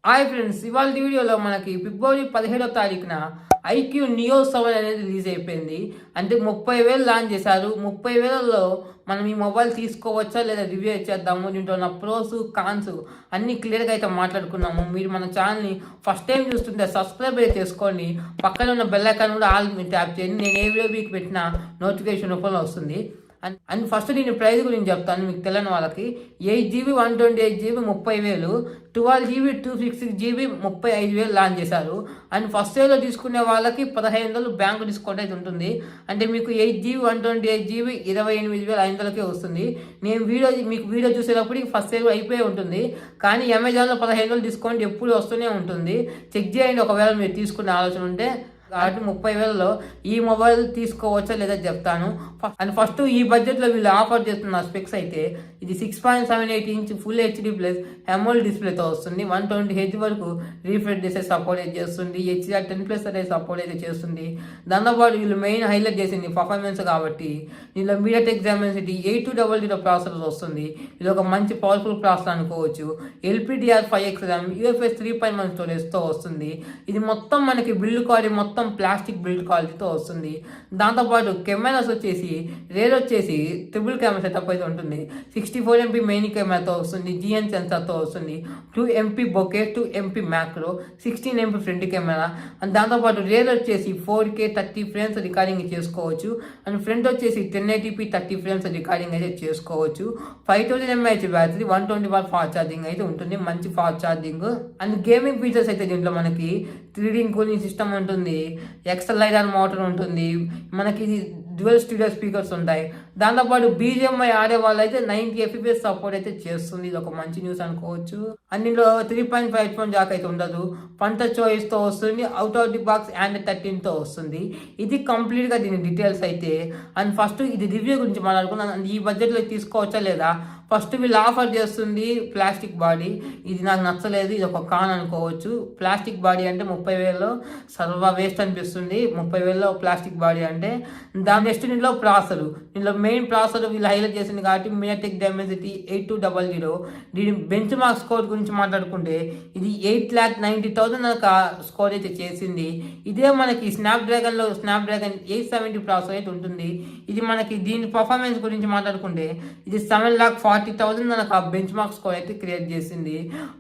Hi friends, ఇవాళ వీడియోలో మనకి ఫిబ్రవరి 17వ తారీఖున iQOO Neo 7 అనేది రిలీజ్ అయిపోయింది. అంటే 30,000 లాంచ్ చేశారు. 30,000లో మనం ఈ మొబైల్ తీసుకోవచ్చా లేదా రివ్యూ చేద్దాము. దీంట్లో ఉన్న ప్రోస్ కాన్స్ అన్నీ క్లియర్గా అయితే మాట్లాడుకున్నాము. మీరు మన ఛానల్ని ఫస్ట్ టైం చూస్తుంటే సబ్స్క్రైబ్ అయితే చేసుకోండి. పక్కన ఉన్న బెల్ ఐకాన్ కూడా ఆల్ ట్యాప్ చేయండి. నేను ఏ వీడియో మీకు పెట్టిన నోటిఫికేషన్ రూపంలో వస్తుంది. అండ్ ఫస్ట్ దీని ప్రైస్ గురించి చెప్తాను మీకు తెలియని వాళ్ళకి. 8GB 128GB 30,000, 12GB 256GB 35,000 launch చేశారు. అండ్ ఫస్ట్ ఇయర్లో తీసుకునే వాళ్ళకి 15,000 బ్యాంకు డిస్కౌంట్ అయితే ఉంటుంది. అంటే మీకు 8GB 128GB 28,500కే వస్తుంది. నేను మీకు వీడియో చూసేటప్పుడు ఫస్ట్ ఇయర్ అయిపోయి ఉంటుంది. కానీ అమెజాన్లో 15,000 డిస్కౌంట్ ఎప్పుడు వస్తూనే ఉంటుంది. చెక్ చేయండి ఒకవేళ మీరు తీసుకునే ఆలోచన ఉంటే. కాబట్టి 30,000లో ఈ మొబైల్ తీసుకోవచ్చా లేదా చెప్తాను. అండ్ ఫస్ట్ ఈ బడ్జెట్లో వీళ్ళు ఆఫర్ చేస్తున్న స్పెక్స్ అయితే ఇది 6.78 inch full HD plus AMOLED డిస్ప్లేతో వస్తుంది. 120Hz వరకు రీఫ్రెష్ చేసే సపోర్ట్ అయితే చేస్తుంది. HDR10+ అనేది సపోర్ట్ అయితే చేస్తుంది. దాంతోపాటు వీళ్ళు మెయిన్ హైలైట్ చేసింది పర్ఫార్మెన్స్ కాబట్టి దీనిలో MediaTek Dimensity 8200 ప్రాసెసర్ వస్తుంది. ఇది ఒక మంచి పవర్ఫుల్ ప్రాసెసర్ అనుకోవచ్చు. LPDDR5X RAM UFS 3.1 స్టోరేజ్తో వస్తుంది. ఇది మొత్తం మనకి బిల్డ్ క్వాలిటీ మొత్తం ప్లాస్టిక్ బిల్డ్ క్వాలిటీతో వస్తుంది. దాంతోపాటు కెమెరాస్ వచ్చేసి రేర్ వచ్చేసి ట్రిపుల్ కెమెరా సెటప్ అయితే ఉంటుంది. 64MP మెయిన్ కెమెరాతో వస్తుంది. GN సెన్సార్తో వస్తుంది. 2MP bouquet, 2MP macro, 16MP front camera. And దాంతోపాటు రేర్ వచ్చేసి 4K 30 ఫ్రేమ్స్ రికార్డింగ్ చేసుకోవచ్చు. అండ్ ఫ్రంట్ వచ్చేసి 1080p 30 ఫ్రేమ్స్ రికార్డింగ్ అయితే చేసుకోవచ్చు. 5000 mAh battery, 120W fast charging అయితే ఉంటుంది. మంచి fast charging. And gaming features అయితే దీంట్లో మనకి 3D కూలింగ్ సిస్టమ్ ఉంటుంది. ఎక్స్ట్రా లైట్ మోటార్ ఉంటుంది. మనకి డ్యూయల్ స్టీరియో స్పీకర్స్ ఉంటాయి. దాంతోపాటు BGMI ఆడే వాళ్ళు అయితే 90 FPS సపోర్ట్ అయితే చేస్తుంది. ఇది ఒక మంచి న్యూస్ అనుకోవచ్చు. అండ్ ఇందులో 3.5 హెడ్ఫోన్ జాక్ అయితే ఉండదు. పంట చాయిస్తో వస్తుంది. Out of the box Android 13తో వస్తుంది. ఇది కంప్లీట్గా దీని డీటెయిల్స్ అయితే. అండ్ ఫస్ట్ ఇది రివ్యూ గురించి మాట్లాడుకున్నాను. ఈ బడ్జెట్లో తీసుకోవచ్చా లేదా. ఫస్ట్ వీళ్ళు ఆఫర్ చేస్తుంది ప్లాస్టిక్ బాడీ. ఇది నాకు నచ్చలేదు. ఇది ఒక కాన్ అనుకోవచ్చు. ప్లాస్టిక్ బాడీ అంటే 30,000లో సర్వ వేస్ట్ అనిపిస్తుంది. 30,000లో ప్లాస్టిక్ బాడీ అంటే. దాని నెక్స్ట్ దీంట్లో ప్రాసెసర్. దీంట్లో మెయిన్ ప్రాసెసర్ వీళ్ళు హైలైట్ చేసింది కాబట్టి MediaTek Dimensity 8200. దీని బెంచ్ మార్క్ స్కోర్ గురించి మాట్లాడుకుంటే ఇది 8,90,000 స్కోర్ అయితే చేసింది. ఇదే మనకి స్నాప్డ్రాగన్ 870 ప్రాసెసర్ అయితే ఉంటుంది. ఇది మనకి దీని పర్ఫార్మెన్స్ గురించి మాట్లాడుకుంటే ఇది 7,40,000 బెంచ్ మార్క్ స్కోర్ అయితే క్రియేట్ చేసింది.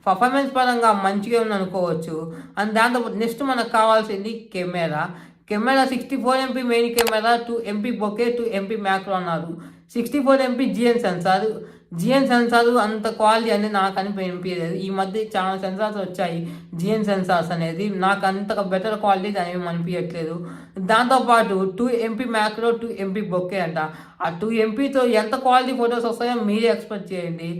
పర్ఫార్మెన్స్ పరంగా మంచిగా ఉంది అనుకోవచ్చు. అండ్ దాంతో నెక్స్ట్ మనకు కావాల్సింది camera. 64MP main camera, 2MP bouquet, 2MP macro అన్నారు. 64MP GN సెన్సార్ అంత క్వాలిటీ అనేది నాకు అనిపించలేదు. ఈ మధ్య చాలా సెన్సార్స్ వచ్చాయి. GN సెన్సార్స్ అనేది నాకు అంతగా బెటర్ క్వాలిటీ అనేవి అనిపించట్లేదు. దాంతోపాటు 2MP మ్యాక్రో, 2MP బొకే అంట. ఆ 2MPతో ఎంత క్వాలిటీ ఫొటోస్ వస్తాయో మీరే ఎక్స్పెక్ట్ చేయండి.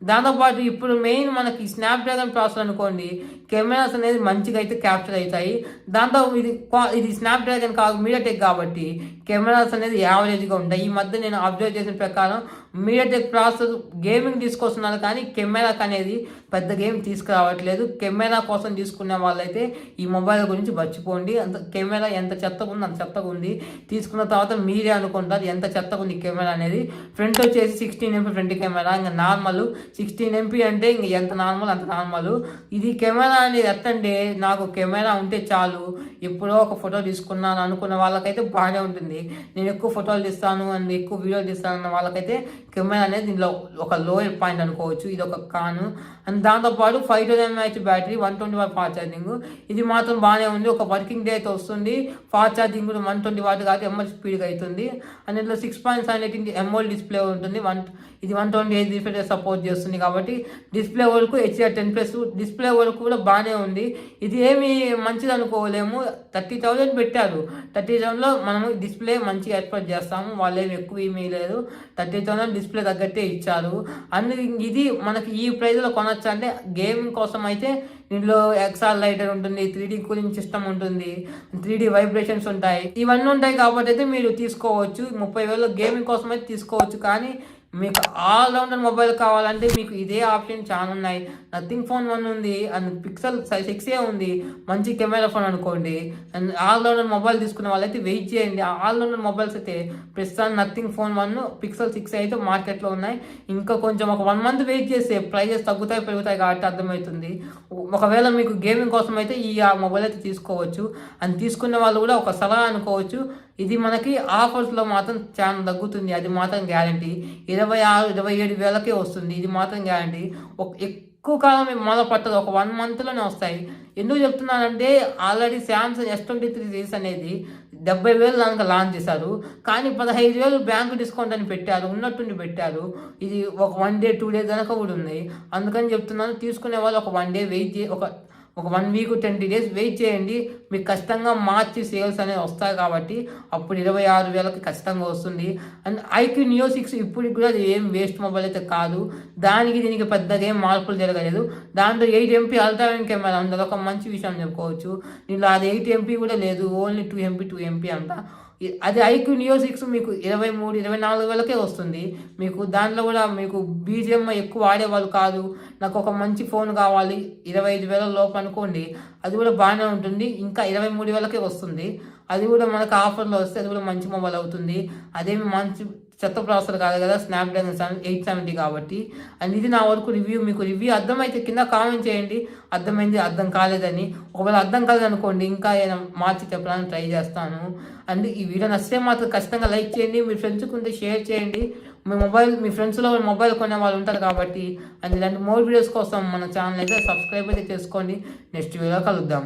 దాంతోపాటు ఇప్పుడు మెయిన్ మనకి స్నాప్డ్రాగన్ ప్రాసెసర్ అనుకోండి, కెమెరాస్ అనేది మంచిగా అయితే క్యాప్చర్ అవుతాయి. దాంతో ఇది స్నాప్డ్రాగన్ కాదు MediaTek కాబట్టి కెమెరాస్ అనేది యావరేజ్గా ఉంటాయి. ఈ మధ్య నేను అబ్జర్వ్ చేసిన ప్రకారం MediaTek ప్రాసెసర్ గేమింగ్ తీసుకొస్తున్నారు కానీ కెమెరాకి అనేది పెద్ద గేమ్ తీసుకురావట్లేదు. కెమెరా కోసం తీసుకునే వాళ్ళైతే ఈ మొబైల్ గురించి మర్చిపోండి. అంత కెమెరా ఎంత చెత్తగా ఉంది అంత చెత్తగా ఉంది. తీసుకున్న తర్వాత మీరే అనుకుంటారు ఎంత చెత్తగా ఉంది కెమెరా అనేది. ఫ్రంట్ వచ్చేసి 16MP ఫ్రంట్ కెమెరా. ఇంకా నార్మల్ 16MP అంటే ఇంక ఎంత నార్మల్ అంత నార్మల్. ఇది కెమెరా అనేది ఎత్తండి. నాకు కెమెరా ఉంటే చాలు, ఎప్పుడో ఒక ఫోటో తీసుకున్నాను అనుకున్న వాళ్ళకైతే బాగానే ఉంటుంది. నేను ఎక్కువ ఫోటోలు తీస్తాను అండ్ ఎక్కువ వీడియోలు తీస్తాను అన్న వాళ్ళకైతే కెమెరా అనేది దీనిలో ఒక లోయర్ పాయింట్ అనుకోవచ్చు. ఇది ఒక కాను. అండ్ దాంతోపాటు 5000 mAh battery, 120W fast charging. ఇది మాత్రం బాగానే ఉంది. ఒక వర్కింగ్ డే అయితే వస్తుంది. ఫాస్ట్ ఛార్జింగ్ కూడా 120W కాబట్టి ఎంఎల్ స్పీడ్గా అవుతుంది. అండ్ ఇందులో 6.78 ఇంచ్ AMOLED డిస్ప్లే ఉంటుంది. ఇది 120Hz రిఫ్రెష్ సపోర్ట్ చేస్తుంది కాబట్టి డిస్ప్లే వరకు HDR10+ డిస్ప్లే వరకు కూడా బాగానే ఉంది. ఇది ఏమి మంచిది అనుకోలేము. 30,000 పెట్టారు. 30,000లో మనము డిస్ప్లే మంచిగా ఎక్స్పెక్ట్ చేస్తాము. వాళ్ళు ఏమి ఎక్కువ ఏమీ లేదు. 30,000 డిస్ప్లే తగ్గట్టే ఇచ్చారు. అండ్ ఇది మనకి ఈ ప్రైస్లో కొనొచ్చు అంటే గేమింగ్ కోసం అయితే దీంట్లో XR లైటర్ ఉంటుంది, 3D కూలింగ్ సిస్టమ్ ఉంటుంది, 3D వైబ్రేషన్స్ ఉంటాయి. ఇవన్నీ ఉంటాయి కాబట్టి అయితే మీరు తీసుకోవచ్చు. 30,000లో గేమింగ్ కోసం అయితే తీసుకోవచ్చు. కానీ మీకు ఆల్ రౌండర్ మొబైల్ కావాలంటే మీకు ఇదే ఆప్షన్ చాలా ఉన్నాయి. నథింగ్ ఫోన్ 1 ఉంది అండ్ పిక్సెల్ 6ఏ ఉంది, మంచి కెమెరా ఫోన్ అనుకోండి. అండ్ ఆల్ రౌండర్ మొబైల్ తీసుకునే వాళ్ళైతే వెయిట్ చేయండి. ఆల్ రౌండర్ మొబైల్స్ అయితే ప్రస్తుతానికి నథింగ్ ఫోన్ 1 పిక్సెల్ 6 అయితే మార్కెట్లో ఉన్నాయి. ఇంకా కొంచెం ఒక 1 మంత్ వెయిట్ చేస్తే ప్రైజెస్ తగ్గుతాయి పెరుగుతాయి కాబట్టి అర్థమవుతుంది. ఒకవేళ మీకు గేమింగ్ కోసం అయితే ఈ మొబైల్ అయితే తీసుకోవచ్చు. అండ్ తీసుకునే వాళ్ళు కూడా ఒక సలహా అనుకోవచ్చు, ఇది మనకి ఆఫర్స్లో మాత్రం చాలా తగ్గుతుంది, అది మాత్రం గ్యారంటీ. 26-27 వేలకే వస్తుంది, ఇది మాత్రం గ్యారంటీ. ఎక్కువ కాలం మొదలు పట్టదు, ఒక 1 మంత్లోనే వస్తాయి. ఎందుకు చెప్తున్నానంటే ఆల్రెడీ శాంసంగ్ S23 సిరీస్ అనేది 70,000 దానికి లాంచ్ చేశారు, కానీ 15,000 బ్యాంకు డిస్కౌంట్ అని పెట్టారు, ఉన్నట్టుండి పెట్టారు. ఇది ఒక 1 డే 2 డేస్ కనుక కూడా ఉన్నాయి. అందుకని చెప్తున్నాను, తీసుకునే వాళ్ళు ఒక 1 డే వెయిట్ ఒక 1 వీక్ 20 డేస్ వెయిట్ చేయండి. మీకు ఖచ్చితంగా మార్చి సేల్స్ అనేవి వస్తాయి కాబట్టి అప్పుడు 26,000కి ఖచ్చితంగా వస్తుంది. అండ్ iQOO Neo 6 ఇప్పుడు కూడా అది ఏం వేస్ట్ మొబైల్ అయితే కాదు, దానికి దీనికి పెద్దగా ఏం మార్పులు జరగలేదు. దాంట్లో 8 MP అల్ట్రా వైడ్ కెమెరా ఉంది, అదొక మంచి విషయం చెప్పుకోవచ్చు. దీనిలో అది 8 MP కూడా లేదు, ఓన్లీ 2 MP అంట. అది iQOO Neo 6 మీకు 23-24 వేలకే వస్తుంది. మీకు దాంట్లో కూడా మీకు BGMI ఎక్కువ వాడేవాళ్ళు కాదు, నాకు ఒక మంచి ఫోన్ కావాలి 25,000 లోపు అనుకోండి, అది కూడా బాగానే ఉంటుంది. ఇంకా 23 వేలకే వస్తుంది, అది కూడా మనకు ఆఫర్లో వస్తే అది కూడా మంచి మొబైల్ అవుతుంది. అదేమి మంచి చెత్త ప్రాసెసర్ కాదు కదా, స్నాప్డ్రాగన్ 870 కాబట్టి. అండ్ ఇది నా వరకు రివ్యూ. మీకు రివ్యూ అర్థమైతే కింద కామెంట్ చేయండి, అర్థమైంది అర్థం కాలేదని. ఒకవేళ అర్థం కాలేదనుకోండి ఇంకా ఏదైనా మార్చి చెప్పడానికి ట్రై చేస్తాను. అండ్ ఈ వీడియో నచ్చితే మాత్రం ఖచ్చితంగా లైక్ చేయండి, మీ ఫ్రెండ్స్కి ఉంటే షేర్ చేయండి. మీ ఫ్రెండ్స్లో మొబైల్ కొనే వాళ్ళు ఉంటారు కాబట్టి. అండ్ ఇలాంటి మోర్ వీడియోస్ కోసం మన ఛానల్ అయితే సబ్స్క్రైబ్ అయితే చేసుకోండి. నెక్స్ట్ వీడియో కలుద్దాం.